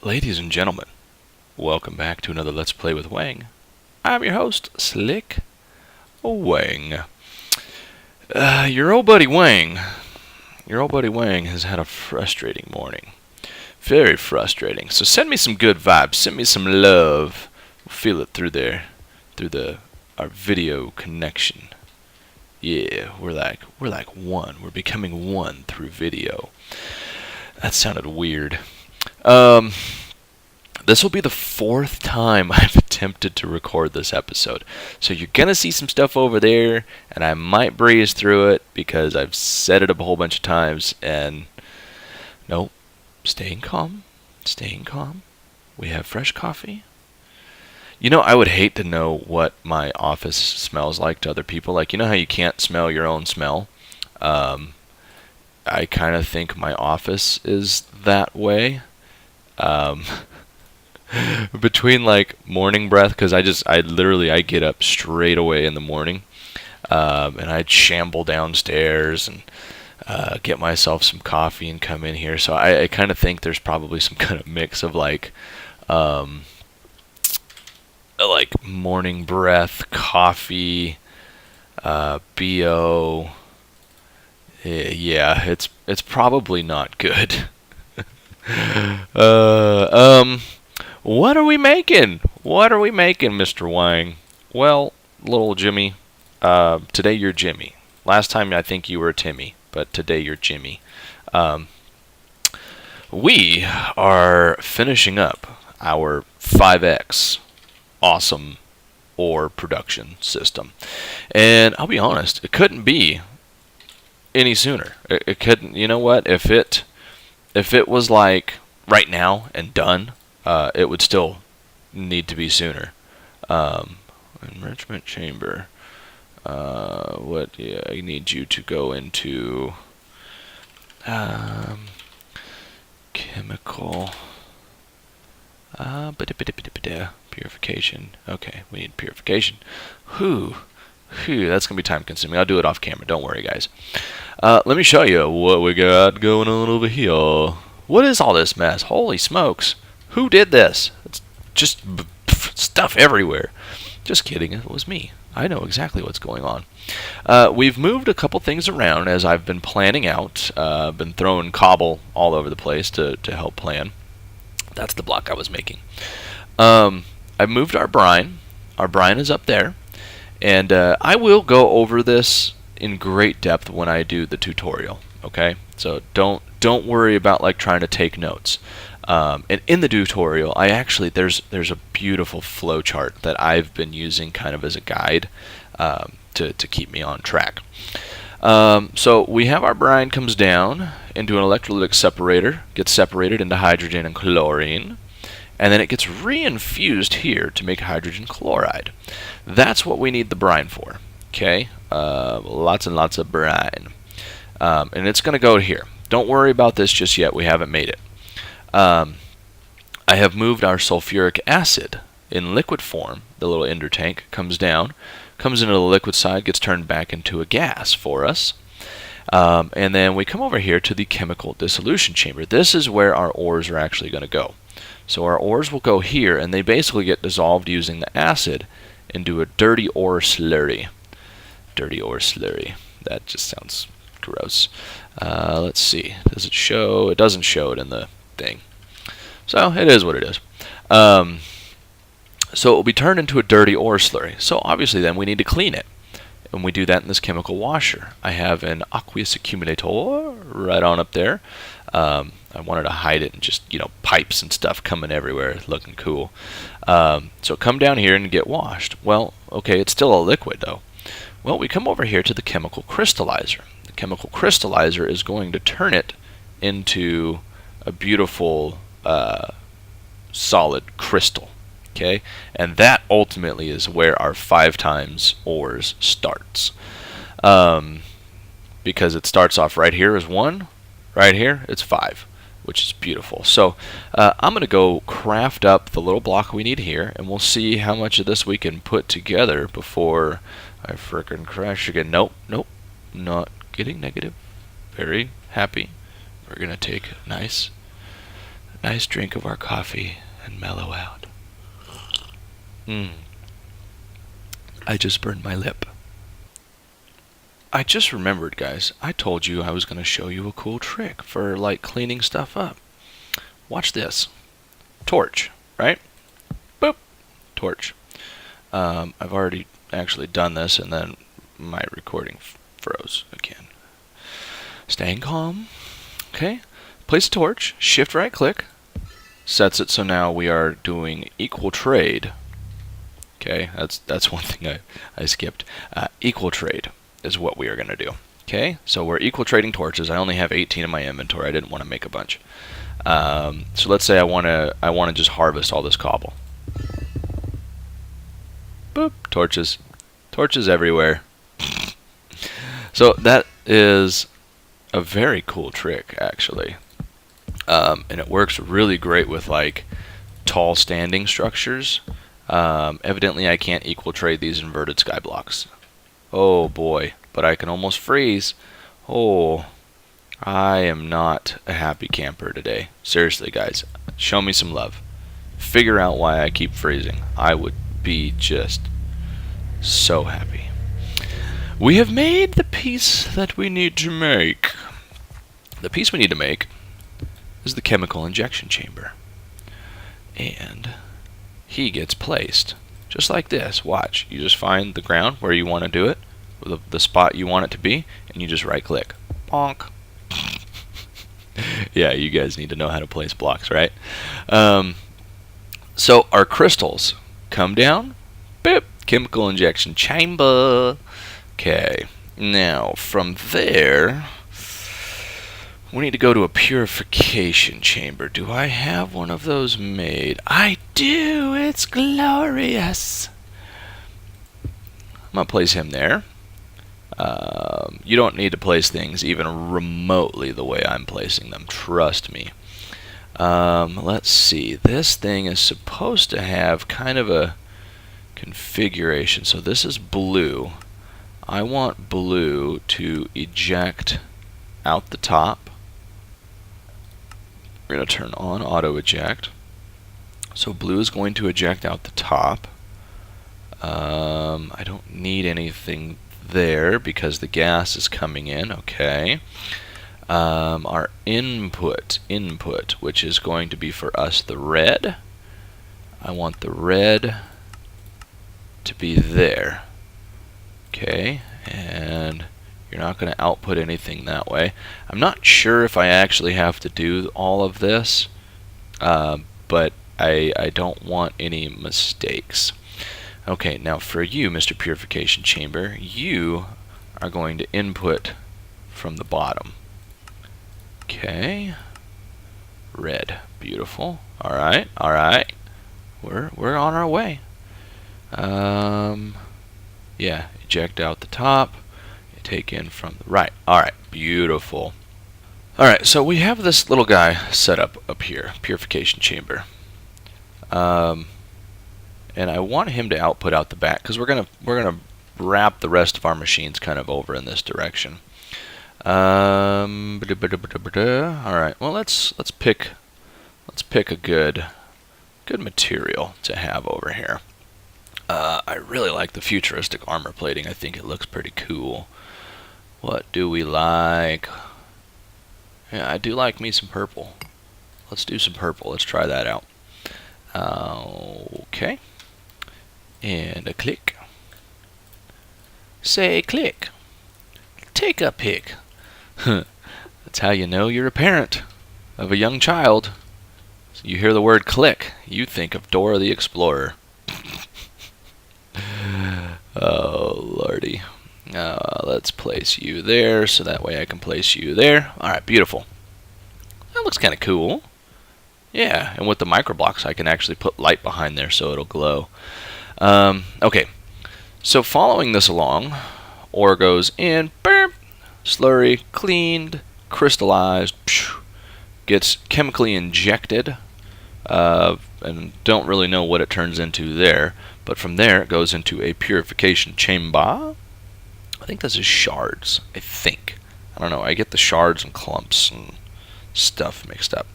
Ladies and gentlemen, welcome back to another Let's Play with Weng. I'm your host, SlickWeng. Your old buddy Weng has had a frustrating morning. Very frustrating. So send me some good vibes, send me some love. We'll feel it through our video connection. Yeah, we're like one. We're becoming one through video. That sounded weird. This will be the fourth time I've attempted to record this episode. So you're going to see some stuff over there, and I might breeze through it because I've said it a whole bunch of times, and no, staying calm. We have fresh coffee. You know, I would hate to know what my office smells like to other people. Like, you know how you can't smell your own smell? I kind of think my office is that way. Between like morning breath, because I literally get up straight away in the morning, and I'd shamble downstairs and get myself some coffee and come in here. So I kind of think there's probably some kind of mix of like morning breath, coffee, BO. Yeah, it's probably not good. What are we making? Mr. Wang? Well, little Jimmy, today you're Jimmy. Last time I think you were Timmy, but today you're Jimmy. We are finishing up our 5X awesome ore production system. And I'll be honest, it couldn't be any sooner. It couldn't, you know what? If it was like right now and done, it would still need to be sooner. Enrichment chamber. I need you to go into chemical purification. Okay, we need purification. Whew, that's gonna be time consuming. I'll do it off camera. Don't worry, guys. Let me show you what we got going on over here. What is all this mess? Holy smokes! Who did this? It's just stuff everywhere. Just kidding, it was me. I know exactly what's going on. We've moved a couple things around as I've been planning out. Been throwing cobble all over the place to help plan. That's the block I was making. I moved our brine. Our brine is up there. And I will go over this in great depth when I do the tutorial. Okay? So don't worry about like trying to take notes. And in the tutorial, there's a beautiful flow chart that I've been using kind of as a guide to keep me on track. So we have our brine comes down into an electrolytic separator, gets separated into hydrogen and chlorine, and then it gets reinfused here to make hydrogen chloride. That's what we need the brine for. Okay, lots and lots of brine, and it's going to go here. Don't worry about this just yet. We haven't made it. I have moved our sulfuric acid in liquid form. The little ender tank comes down, comes into the liquid side, gets turned back into a gas for us. And then we come over here to the chemical dissolution chamber. This is where our ores are actually going to go. So our ores will go here, and they basically get dissolved using the acid into a dirty ore slurry. Dirty ore slurry. That just sounds gross. Let's see. Does it show? It doesn't show it in the thing. So it is what it is. So it will be turned into a dirty ore slurry. So obviously then we need to clean it. And we do that in this chemical washer. I have an aqueous accumulator right on up there. I wanted to hide it and just, pipes and stuff coming everywhere, looking cool. So come down here and get washed. Well, okay, it's still a liquid though. Well, we come over here to the chemical crystallizer. The chemical crystallizer is going to turn it into a beautiful solid crystal. Okay, and that ultimately is where our 5 times ores starts. Because it starts off right here as 1, right here it's 5, which is beautiful. So I'm going to go craft up the little block we need here, and we'll see how much of this we can put together before I frickin' crash again. Nope, not getting negative. Very happy. We're going to take a nice nice drink of our coffee and mellow out. I just burned my lip. I just remembered, guys, I told you I was going to show you a cool trick for, like, cleaning stuff up. Watch this. Torch, right? Boop. Torch. I've already actually done this, and then my recording froze again. Staying calm. Okay. Place a torch, shift right click, sets it so now we are doing equal trade. Okay, that's one thing I skipped. Equal trade is what we are going to do. Okay, so we're equal trading torches. I only have 18 in my inventory. I didn't want to make a bunch. So let's say I want to just harvest all this cobble. Boop, torches. Torches everywhere. So that is a very cool trick, actually. And it works really great with, like, tall standing structures. Evidently I can't equal trade these inverted sky blocks. Oh boy, but I can almost freeze. Oh, I am not a happy camper today. Seriously, guys, show me some love. Figure out why I keep freezing. I would be just so happy. We have made the piece that we need to make. The piece we need to make is the chemical injection chamber. And he gets placed just like this. Watch. You just find the ground where you want to do it, the spot you want it to be, and you just right click. Bonk. Yeah, you guys need to know how to place blocks, right? So our crystals come down. Boop. Chemical injection chamber. Okay. Now from there, we need to go to a purification chamber. Do I have one of those made? I do! It's glorious! I'm going to place him there. You don't need to place things even remotely the way I'm placing them. Trust me. Let's see. This thing is supposed to have kind of a configuration. So this is blue. I want blue to eject out the top. We're going to turn on auto eject. So blue is going to eject out the top. I don't need anything there because the gas is coming in. Okay. Our input, which is going to be for us the red. I want the red to be there. Okay, and you're not going to output anything that way. I'm not sure if I actually have to do all of this, but I don't want any mistakes. Okay, now for you, Mr. Purification Chamber, you are going to input from the bottom. Okay, red, beautiful. All right, we're on our way. Yeah, eject out the top. Take in from the right. Alright, beautiful. Alright, so we have this little guy set up here, purification chamber. And I want him to output out the back because we're gonna wrap the rest of our machines kind of over in this direction. Alright, well let's pick a good material to have over here. I really like the futuristic armor plating. I think it looks pretty cool. What do we like? Yeah, I do like me some purple. Let's do some purple. Let's try that out. Okay. And a click. Say click. Take a pic. That's how you know you're a parent of a young child. So you hear the word click, you think of Dora the Explorer. Oh, lordy. Let's place you there, so that way I can place you there. Alright, beautiful. That looks kind of cool. Yeah, and with the micro blocks, I can actually put light behind there so it'll glow. Okay, so following this along, ore goes in, burp, slurry, cleaned, crystallized, gets chemically injected, and don't really know what it turns into there. But from there, it goes into a purification chamber. I think this is shards. I think. I don't know. I get the shards and clumps and stuff mixed up.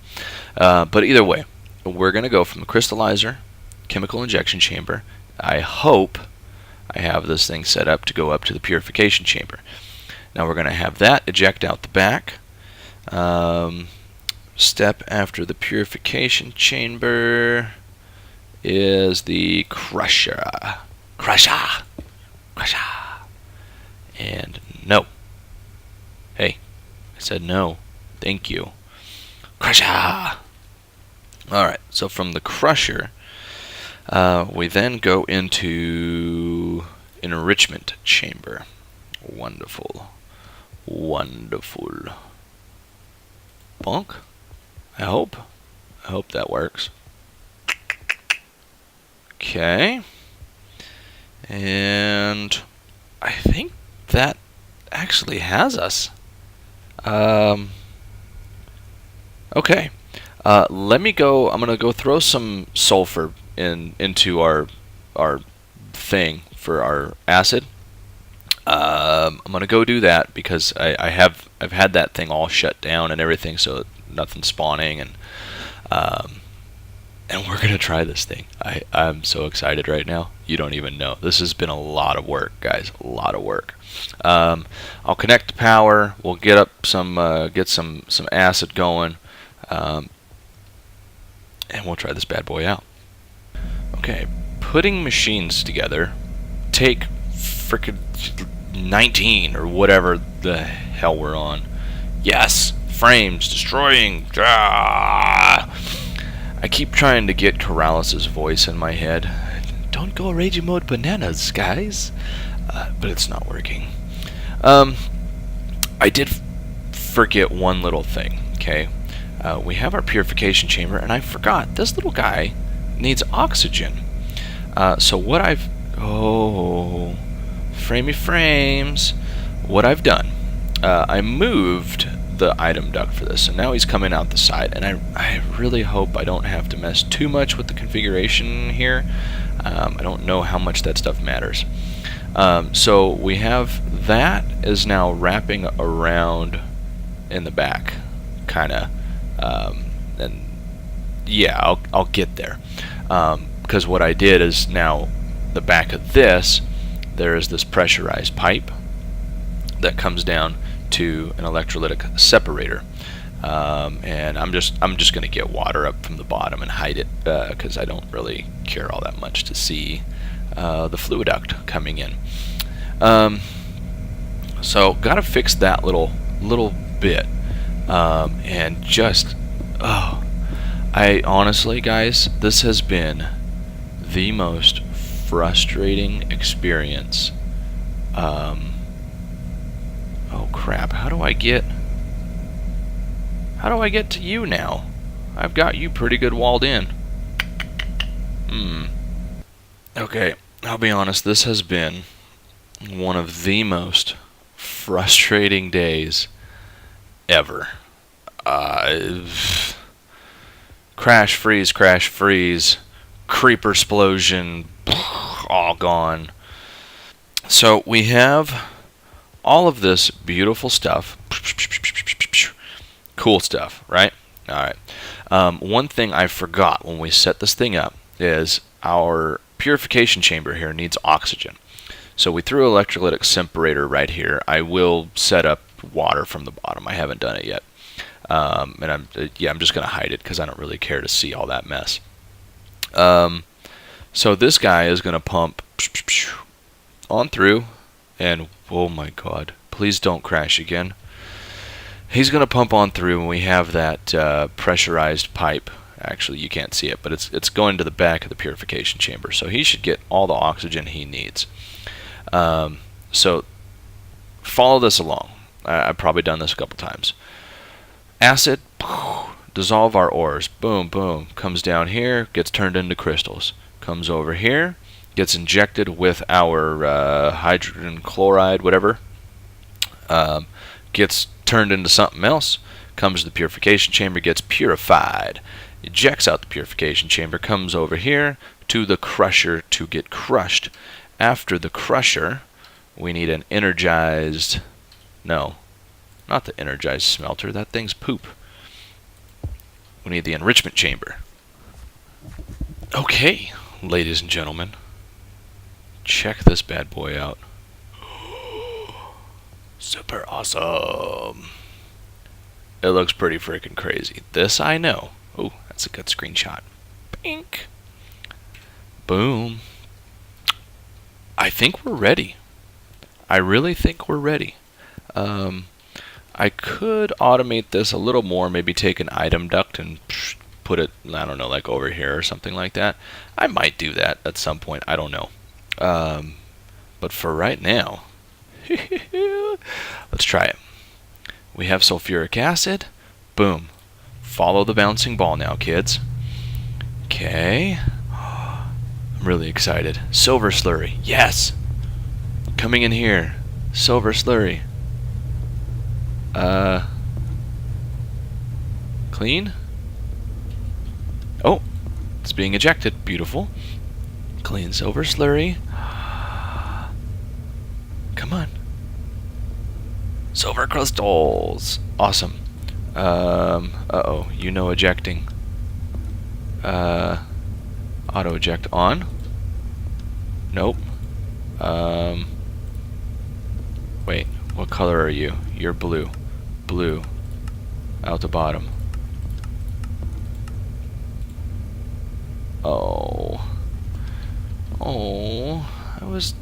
But either way, we're going to go from the crystallizer, chemical injection chamber. I hope I have this thing set up to go up to the purification chamber. Now we're going to have that eject out the back. Step after the purification chamber is the crusher. Crusher! Crusher! And no. Hey, I said no. Thank you. Crusher! Alright, so from the crusher, we then go into enrichment chamber. Wonderful. Wonderful. Bonk. I hope that works. Okay. And I think that actually has us. Okay. Let me go. I'm gonna go throw some sulfur into our thing for our acid. I'm gonna go do that because I've had that thing all shut down and everything, so nothing's spawning, and we're gonna try this thing. I'm so excited right now. You don't even know. This has been a lot of work, guys. A lot of work. I'll connect the power. We'll get up get some acid going, and we'll try this bad boy out. Okay, putting machines together take frickin' 19 or whatever the hell we're on. Yes, frames destroying. Ah! I keep trying to get Corrales' voice in my head. Don't go raging mode bananas, guys. But it's not working. I did forget one little thing. Okay, we have our purification chamber, and I forgot this little guy needs oxygen. So what I've framey frames. What I've done, I moved the item duct for this, and now he's coming out the side, and I really hope I don't have to mess too much with the configuration here. I don't know how much that stuff matters. So we have that is now wrapping around in the back, kinda, and yeah, I'll get there, because what I did is now the back of this, there is this pressurized pipe that comes down to an electrolytic separator, and I'm just going to get water up from the bottom and hide it, because I don't really care all that much to see the fluid duct coming in. So gotta fix that little bit, and just I honestly, guys, this has been the most frustrating experience. Oh crap, how do I get to you now? I've got you pretty good walled in. Okay, I'll be honest, this has been one of the most frustrating days ever. Crash, freeze, creeper explosion, all gone. So we have all of this beautiful stuff, cool stuff, right? Alright. One thing I forgot when we set this thing up is our purification chamber here needs oxygen. So we threw an electrolytic separator right here. I will set up water from the bottom. I haven't done it yet. And I'm just going to hide it because I don't really care to see all that mess. So this guy is going to pump on through, and oh my god, please don't crash again. He's going to pump on through, and we have that pressurized pipe. Actually, you can't see it, but it's going to the back of the purification chamber. So he should get all the oxygen he needs. So follow this along. I've probably done this a couple times. Acid, dissolve our ores. Boom, boom. Comes down here, gets turned into crystals. Comes over here, gets injected with our hydrogen chloride, whatever. Gets turned into something else. Comes to the purification chamber, gets purified. Ejects out the purification chamber, comes over here to the crusher to get crushed. After the crusher, we need an energized... No, not the energized smelter. That thing's poop. We need the enrichment chamber. Okay, ladies and gentlemen. Check this bad boy out. Super awesome. It looks pretty freaking crazy. This I know. Oh, that's a good screenshot. Bink. Boom. I think we're ready. I really think we're ready. I could automate this a little more, maybe take an item duct and put it, I don't know, like over here or something like that. I might do that at some point, I don't know. But for right now, let's try it. We have sulfuric acid. Boom. Follow the bouncing ball now, kids. Okay. I'm really excited. Silver slurry. Yes! Coming in here. Silver slurry. Clean. Oh, it's being ejected. Beautiful. Clean silver slurry. Come on. Silver crystals. Awesome. Uh-oh. You know ejecting. Auto eject on. Nope. Wait. What color are you? You're blue. Blue. Out the bottom. Oh. Oh. I was...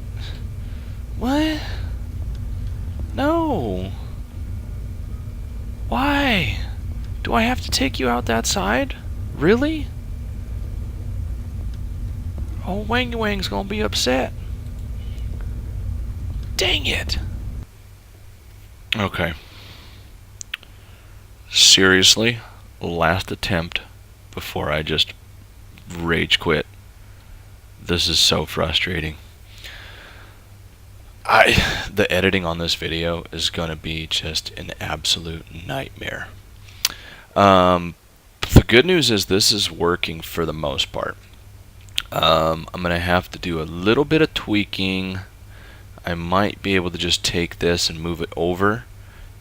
What? No. Why? Do I have to take you out that side? Really? Oh, Wangy Wang's gonna be upset. Dang it. Okay. Seriously, last attempt before I just rage quit. This is so frustrating. The editing on this video is going to be just an absolute nightmare. The good news is this is working for the most part. I'm going to have to do a little bit of tweaking. I might be able to just take this and move it over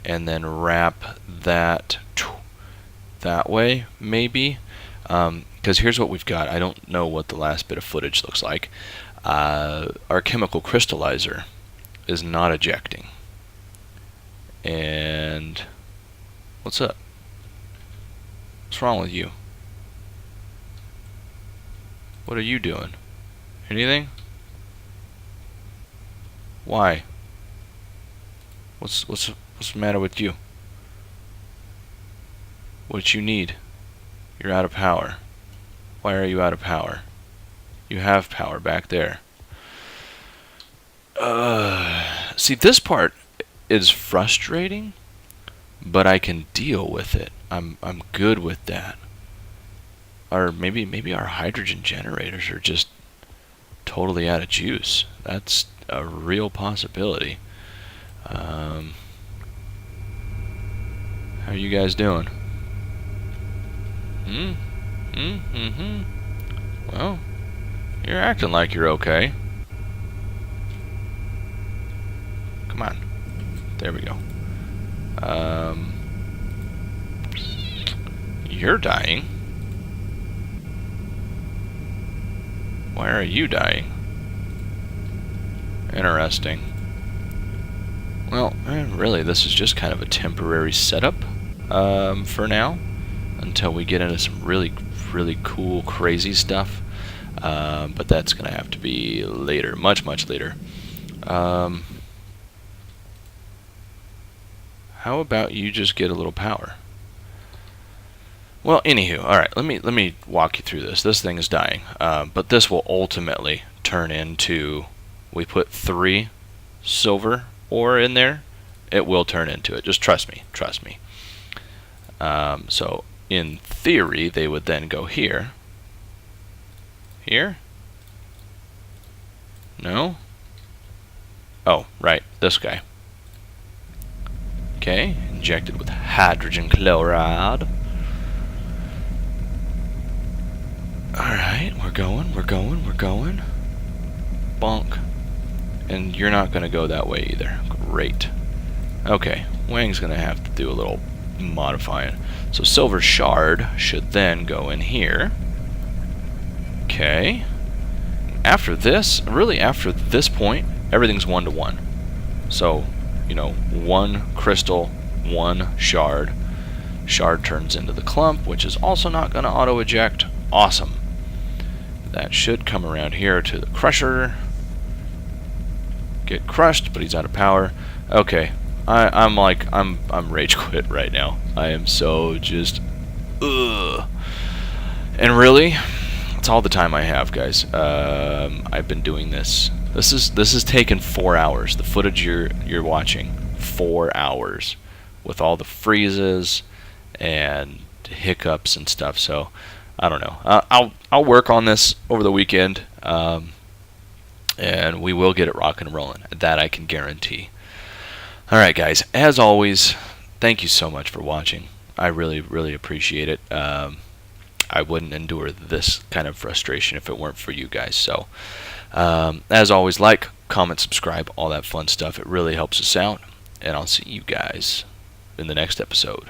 and then wrap that way, maybe. Because here's what we've got. I don't know what the last bit of footage looks like. Our chemical crystallizer is not ejecting. And what's up? What's wrong with you? What are you doing? Anything? Why? What's the matter with you? What you need? You're out of power. Why are you out of power? You have power back there. See, this part is frustrating, but I can deal with it. I'm good with that. Or maybe our hydrogen generators are just totally out of juice. That's a real possibility. How are you guys doing? Well, you're acting like you're okay. Come on. There we go. You're dying. Why are you dying? Interesting. Well, really, this is just kind of a temporary setup for now, until we get into some really cool, crazy stuff. But that's going to have to be later, much later. How about you just get a little power? Well, anywho, all right. Let me walk you through this. This thing is dying, but this will ultimately turn into. We put 3 silver ore in there. It will turn into it. Just trust me. Trust me. So in theory, they would then go here. Here? No? Oh, right. This guy. Okay. Injected with hydrogen chloride. Alright. We're going. Bonk. And you're not going to go that way either. Great. Okay. Wang's going to have to do a little modify it. So silver shard should then go in here. Okay. After this, really after this point, everything's 1 to 1. So, you know, 1 crystal, 1 shard. Shard turns into the clump, which is also not going to auto-eject. Awesome. That should come around here to the crusher. Get crushed, but he's out of power. Okay. I'm rage quit right now. I am so just ugh. And really, that's all the time I have, guys. I've been doing this. This is taken 4 hours. The footage you're watching, 4 hours, with all the freezes and hiccups and stuff. So I don't know. I'll work on this over the weekend, and we will get it rocking and rolling. That I can guarantee. All right, guys. As always, thank you so much for watching. I really, really appreciate it. I wouldn't endure this kind of frustration if it weren't for you guys. So, as always, like, comment, subscribe, all that fun stuff. It really helps us out. And I'll see you guys in the next episode.